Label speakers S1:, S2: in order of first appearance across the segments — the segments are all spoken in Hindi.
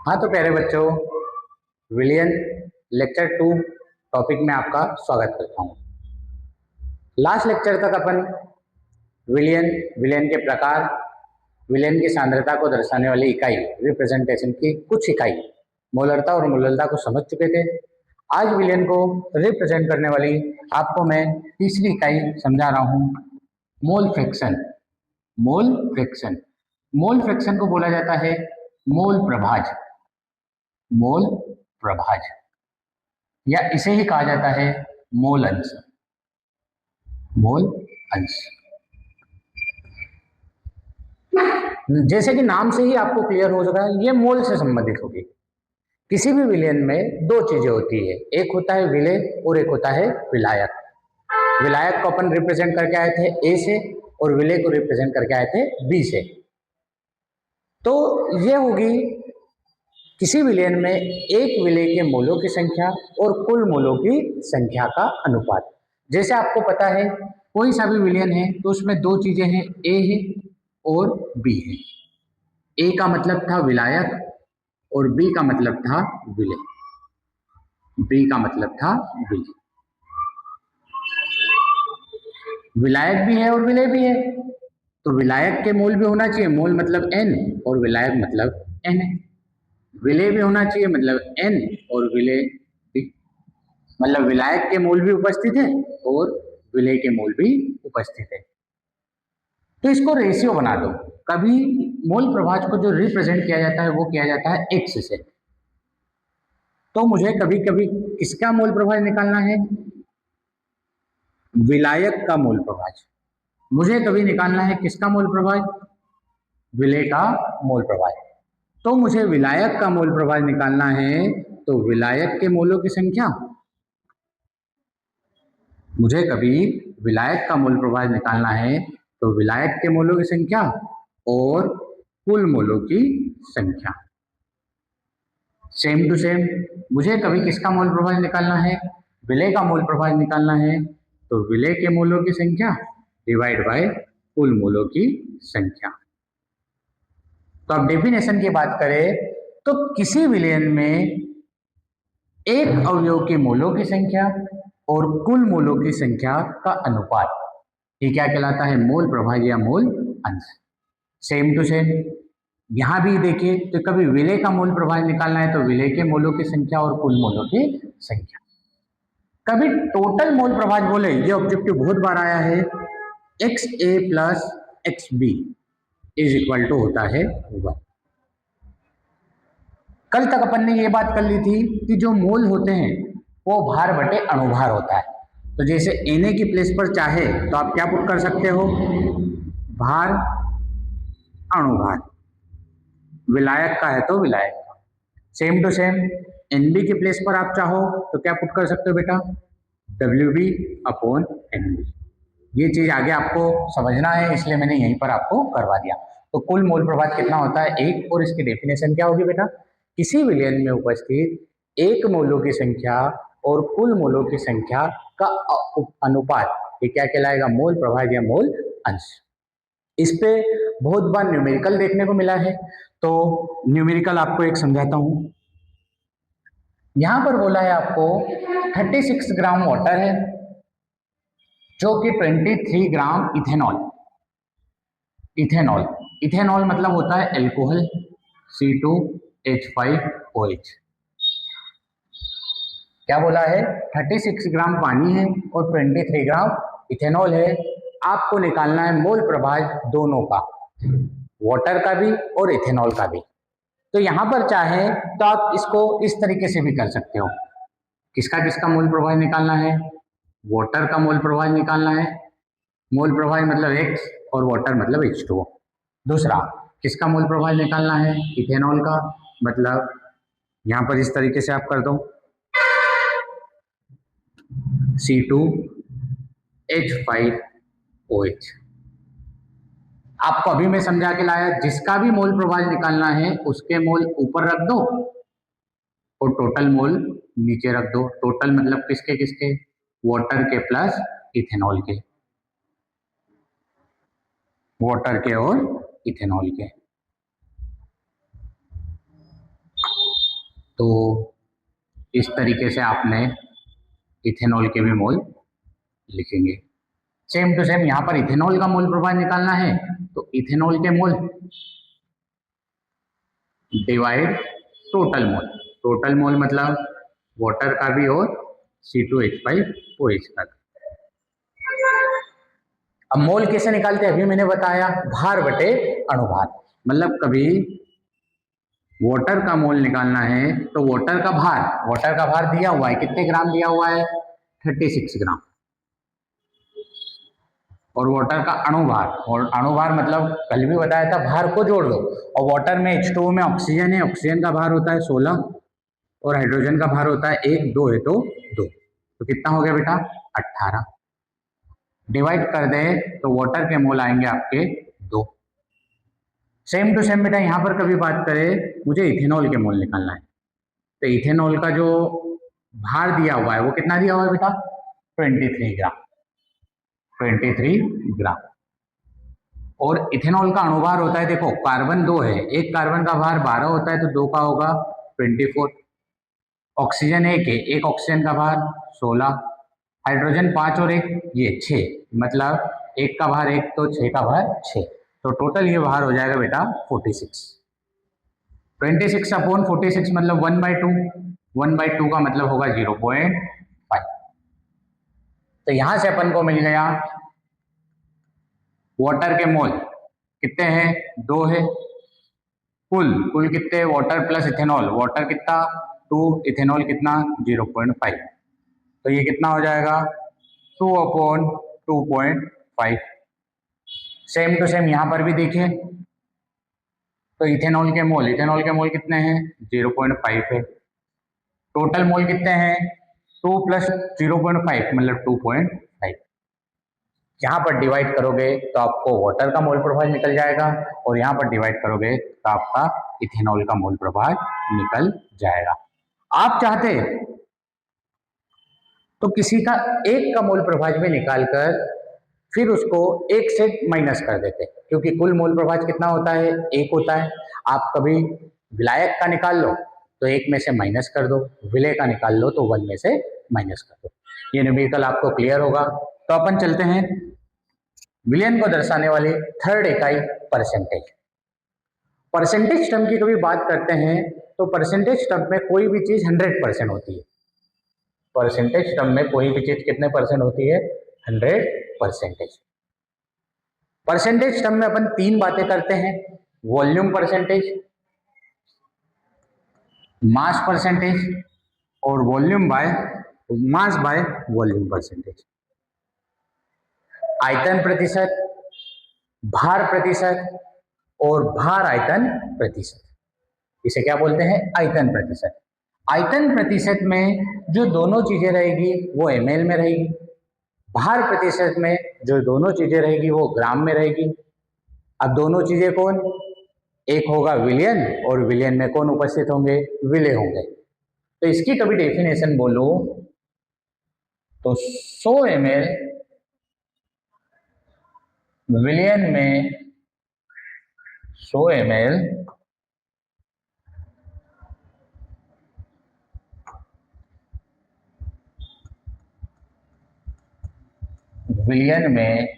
S1: हाँ तो प्यारे बच्चों, विलियन लेक्चर 2 टॉपिक में आपका स्वागत करता हूँ। लास्ट लेक्चर तक अपन विलियन, विलियन के प्रकार, विलियन की सांद्रता को दर्शाने वाली इकाई रिप्रेजेंटेशन की कुछ इकाई मोलरता और मोलरता को समझ चुके थे। आज विलियन को रिप्रेजेंट करने वाली आपको मैं तीसरी इकाई समझा रहा हूँ, mole fraction. Mole fraction, mole fraction को बोला जाता है मोल प्रभाज, मोल प्रभाज, या इसे ही कहा जाता है मोल अंश, मोल अंश। जैसे कि नाम से ही आपको क्लियर हो चुका है, ये मोल से संबंधित होगी। किसी भी विलयन में दो चीजें होती है, एक होता है विलय और एक होता है विलायक। विलायक को अपन रिप्रेजेंट करके आए थे ए से और विलय को रिप्रेजेंट करके आए थे बी से। तो ये होगी किसी विलयन में एक विलय के मोलों की संख्या और कुल मोलों की संख्या का अनुपात। जैसे आपको पता है कोई सा भी विलयन है तो उसमें दो चीजें हैं, ए है और बी है। ए का मतलब था विलायक और बी का मतलब था विलय, बी का मतलब था विलय। विलायक भी है और विलय भी है, तो विलायक के मोल भी होना चाहिए, मोल मतलब एन और विलायक मतलब एन है। विलय भी होना चाहिए मतलब एन और विलय भी, मतलब विलायक के मूल भी उपस्थित है और विलय के मूल भी उपस्थित है। तो इसको रेशियो बना दो। कभी मोल प्रभाज को जो रिप्रेजेंट किया जाता है वो किया जाता है एक्स से। तो मुझे कभी कभी किसका मोल प्रभाज निकालना है, विलायक का मोल प्रभाज। मुझे कभी निकालना है किसका मोल प्रभाज, विलय का मोल प्रभाज। तो मुझे विलायक का मोल प्रभाज निकालना है, तो विलायक के मोलों की संख्या, मुझे कभी विलायक का मोल प्रभाज निकालना है तो विलायक के मोलों की संख्या और कुल मोलों की संख्या। सेम टू सेम, मुझे कभी किसका मोल प्रभाज निकालना है, विलय का मोल प्रभाज निकालना है, तो विलय के मोलों की संख्या डिवाइड बाय कुल मोलों की संख्या। तो अब डेफिनेशन की बात करें तो किसी विलयन में एक अवयव के मोलों की संख्या और कुल मोलों की संख्या का अनुपात, ये क्या कहलाता है, मोल प्रभाज या मोल अंश। सेम टू सेम यहां भी देखिए, तो कभी विलय का मोल प्रभाज निकालना है तो विलय के मोलों की संख्या और कुल मोलों की संख्या। कभी टोटल मोल प्रभाज बोले, ये ऑब्जेक्टिव बहुत बार आया है, X A plus X B is equal to होता है 1। कल तक अपन ने ये बात कर ली थी कि जो मोल होते हैं वो भार बटे अणुभार होता है। तो जैसे Na की प्लेस पर चाहे तो आप क्या पुट कर सकते हो, भार अणुभार, विलायक का है तो विलायक का। सेम टू सेम Nb की प्लेस पर आप चाहो तो क्या पुट कर सकते हो बेटा, Wb अपॉन Nb। ये चीज आगे आपको समझना है इसलिए मैंने यहीं पर आपको करवा दिया। तो कुल मोल प्रभाज कितना होता है, एक, और इसकी डेफिनेशन क्या होगी बेटा, किसी विलयन में उपस्थित एक मोलों की संख्या और कुल मोलों की संख्या का अनुपात, ये क्या कहलाएगा, मोल प्रभाज या मोल अंश। इस पे बहुत बार न्यूमेरिकल देखने को मिला है, तो न्यूमेरिकल आपको एक समझाता हूं। यहां पर बोला है आपको 36 ग्राम वाटर है जो कि 23 ग्राम इथेनॉल, इथेनॉल, इथेनॉल मतलब होता है एल्कोहल C2H5OH। क्या बोला है, 36 ग्राम पानी है और 23 ग्राम इथेनॉल है। आपको निकालना है मोल प्रभाज दोनों का, वाटर का भी और इथेनॉल का भी। तो यहां पर चाहे तो आप इसको इस तरीके से भी कर सकते हो, किसका किसका मोल प्रभाज निकालना है, वाटर का मोल प्रभाज निकालना है, मोल प्रभाज मतलब X और वाटर मतलब H2O। दूसरा किसका मोल प्रभाज निकालना है, इथेनॉल का, मतलब यहां पर इस तरीके से आप कर दो C2H5OH। आपको अभी मैं समझा के लाया, जिसका भी मोल प्रभाज निकालना है उसके मोल ऊपर रख दो और टोटल मोल नीचे रख दो। टोटल मतलब किसके किसके, वाटर के प्लस इथेनॉल के, वाटर के और इथेनॉल के। तो इस तरीके से आपने इथेनॉल के भी मोल लिखेंगे। सेम टू सेम यहाँ पर इथेनॉल का मोल प्रभाव निकालना है, तो इथेनॉल के मोल divide total mole. Total mole मतलब वाटर का भी और C2H5OH का। अब मोल कैसे निकालते हैं अभी मैंने बताया, भार बटे अणुभार। मतलब कभी वाटर का मोल निकालना है तो वाटर का भार दिया हुआ है, कितने ग्राम दिया हुआ है, 36 ग्राम। और वाटर का अणुभार, और अणुभार मतलब कल भी बताया था, भार को जोड़ दो। और वाटर में H2O में ऑक्सीजन है, ऑक्सीजन का भार होता है 16 और हाइड्रोजन का भार होता है 1, 2 है तो 2, तो कितना हो गया बेटा 18। डिवाइड कर दे तो वाटर के मोल आएंगे आपके 2। सेम टू सेम बेटा यहाँ पर कभी बात करें, मुझे इथेनॉल के मोल निकालना है, तो इथेनॉल का जो भार दिया हुआ है वो कितना दिया हुआ है बेटा 23 ग्राम। 23 ग्राम। और इथेनॉल का अणुभार होता है, देखो कार्बन 2 है, एक कार्बन का भार 12 होता है तो 2 का होगा 24। ऑक्सीजन 1 है, एक ऑक्सीजन का भार 16। हाइड्रोजन 5 और 1 ये 6, मतलब एक का भार 1 तो 6 का भार 6, तो टोटल ये भार हो जाएगा बेटा 46। 26 अपॉन 46 मतलब 1/2, 1/2 का मतलब होगा 0.5। तो यहां से अपन को मिल गया वाटर के मोल कितने हैं 2 है, कुल कितने, वाटर प्लस इथेनॉल, वाटर कितना 2, इथेनॉल कितना 0.5, तो ये कितना हो जाएगा 2/2.5। सेम टू सेम यहाँ पर भी देखिए, तो इथेनॉल के मोल कितने हैं 0.5 है। टोटल मोल कितने हैं 2 + 0.5 मतलब 2.5। यहाँ पर डिवाइड करोगे तो आपको वाटर का मोल प्रभाव निकल जाएगा, और यहाँ पर डिवाइड करोगे तो आपका इथेनॉल का मोल प्रभाव निकल जाएगा। आप चाहते तो किसी का एक का मोल प्रभाव में निकालकर फिर उसको एक से माइनस कर देते, क्योंकि कुल मोल प्रभाव कितना होता है 1 होता है। आप कभी विलायक का निकाल लो तो 1 में से माइनस कर दो, विलय का निकाल लो तो 1 में से माइनस कर दो। ये न्यूमेरिकल आपको क्लियर होगा। तो अपन चलते हैं विलयन को दर्शाने वाली थर्ड इकाई परसेंटेज। परसेंटेज टर्म की कभी बात करते हैं तो परसेंटेज टर्म में कोई भी चीज 100% होती है। परसेंटेज टर्म में कोई भी चीज कितने परसेंट होती है 100%। परसेंटेज टर्म में अपन 3 बातें करते हैं, वॉल्यूम परसेंटेज, मास परसेंटेज और मास बाय वॉल्यूम परसेंटेज। आयतन प्रतिशत, भार प्रतिशत और भार आयतन प्रतिशत, इसे क्या बोलते हैं आयतन प्रतिशत। आयतन प्रतिशत में जो दोनों चीजें रहेगी वो ml में रहेगी, भार प्रतिशत में जो दोनों चीजें रहेगी वो ग्राम में रहेगी। अब दोनों चीजें कौन, एक होगा विलयन और विलयन में कौन उपस्थित होंगे, विलेय होंगे। तो इसकी कभी डेफिनेशन बोलो तो 100 ml विलयन में 100 ml विलयन में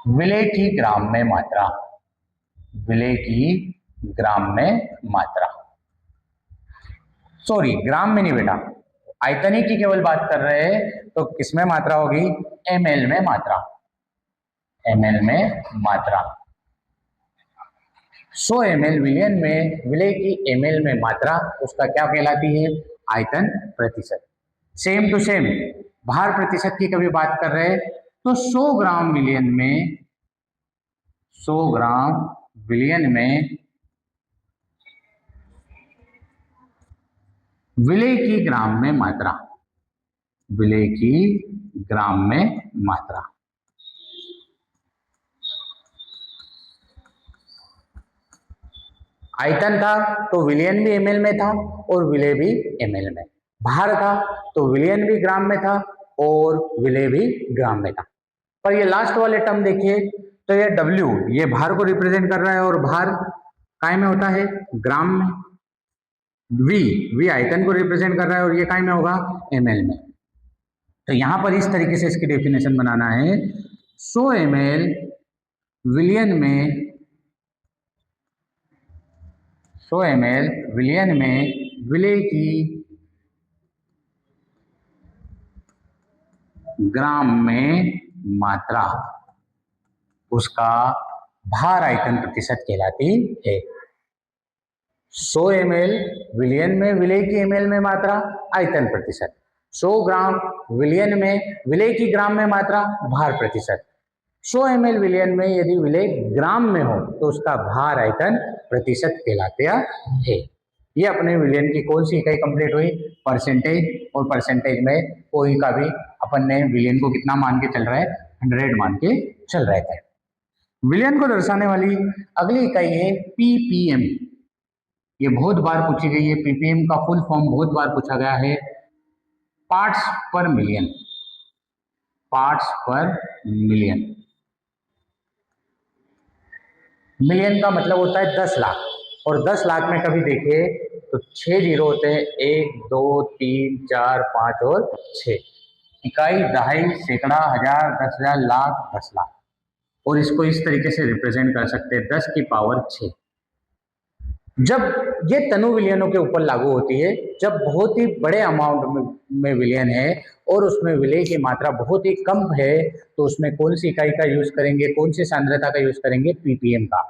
S1: विलेय की ग्राम में मात्रा, विलेय की ग्राम में मात्रा, सॉरी ग्राम में नहीं बेटा, आयतनिक की केवल बात कर रहे हैं तो किसमें मात्रा होगी ml में मात्रा, ml में मात्रा। 100 ml विलयन में विलेय की ml में मात्रा, उसका क्या कहलाती है आयतन प्रतिशत। सेम टू सेम भार प्रतिशत की कभी बात कर रहे हैं तो 100 ग्राम विलयन में 100 ग्राम विलयन में विलेय की ग्राम में मात्रा, विलेय की ग्राम में मात्रा। आयतन था तो विलयन भी ml में था और विलेय भी ml में, भार था तो विलयन भी ग्राम में था और विलेय भी ग्राम में था। पर ये लास्ट वाले टर्म देखिए तो ये W ये भार को रिप्रेजेंट कर रहा है और भार काय में होता है ग्राम में, वी वी आयतन को रिप्रेजेंट कर रहा है और ये काय में होगा, ml में। तो यहां पर इस तरीके से इसकी डेफिनेशन बनाना है, 100 ml विलियन में, 100 ml विलियन में विलेय की ग्राम में मात्रा उसका भार आयतन प्रतिशत कहलाती है। 100 ml विलियन में विलेय की ml में मात्रा आयतन प्रतिशत, 100 ग्राम विलियन में विलेय की ग्राम में मात्रा भार प्रतिशत। 100 ml विलियन में यदि विलेय ग्राम में हो तो उसका भार आयतन प्रतिशत कहलाता है। ये अपने विलियन की कौन सी इकाई कंप्लीट हुई, परसेंटेज, और परसेंटेज में कोई का भी अपन ने विलियन को कितना मान के चल रहा है, 100 मान के चल रहे थे। विलियन को दर्शाने वाली अगली इकाई है पीपीएम। ये बहुत बार पूछी गई है, पीपीएम का फुल फॉर्म बहुत बार पूछा गया है, पार्ट्स पर मिलियन, पार्ट्स पर मिलियन। मिलियन का मतलब होता है 10 लाख, और 10 लाख में कभी देखिए तो 6 जीरो होते हैं, 1 2 3 4 5 और 6। इकाई, दहाई, सैकड़ा, हजार, 10,000, लाख, 10 लाख, और इसको इस तरीके से रिप्रेजेंट कर सकते हैं 10 की पावर 6। जब ये तनु विलियनों के ऊपर लागू होती है, जब बहुत ही बड़े अमाउंट में विलियन है और उसमें विलेय की मात्रा बहुत ही कम है, तो उसमें कौन सी इकाई का यूज करेंगे, कौन सी सांद्रता का यूज करेंगे, पीपीएम का।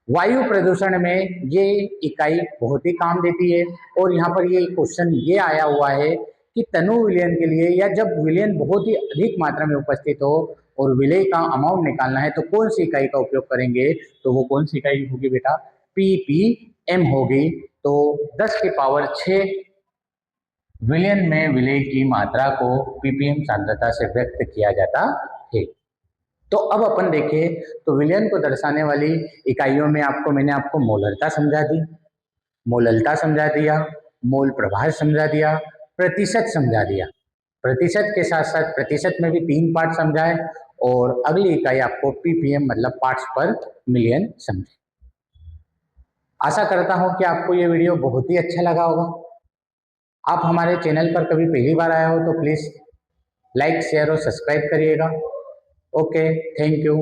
S1: वायु प्रदूषण में ये इकाई बहुत ही काम देती है। और यहाँ पर ये क्वेश्चन ये आया हुआ है कि तनु विलयन के लिए, या जब विलयन बहुत ही अधिक मात्रा में उपस्थित हो और विलेय का अमाउंट निकालना है, तो कौन सी इकाई का उपयोग करेंगे, तो वो कौन सी इकाई होगी बेटा, पीपीएम होगी। तो 10 की पावर 6 विलयन में विलेय की मात्रा को पीपीएम सांद्रता से व्यक्त किया जाता है। तो अब अपन देखें तो विलयन को दर्शाने वाली इकाइयों में मैंने आपको मोलरता समझा दी, मोललता समझा दिया, मोल प्रभार समझा दिया, प्रतिशत समझा दिया। प्रतिशत के साथ साथ प्रतिशत में भी 3 पार्ट समझाए, और अगली इकाई आपको पीपीएम मतलब पार्ट्स पर मिलियन समझे। आशा करता हूं कि आपको ये वीडियो बहुत ही अच्छा लगा होगा। आप हमारे चैनल पर कभी पहली बार आए हो तो प्लीज़ लाइक, शेयर और सब्सक्राइब करिएगा। Okay, thank you.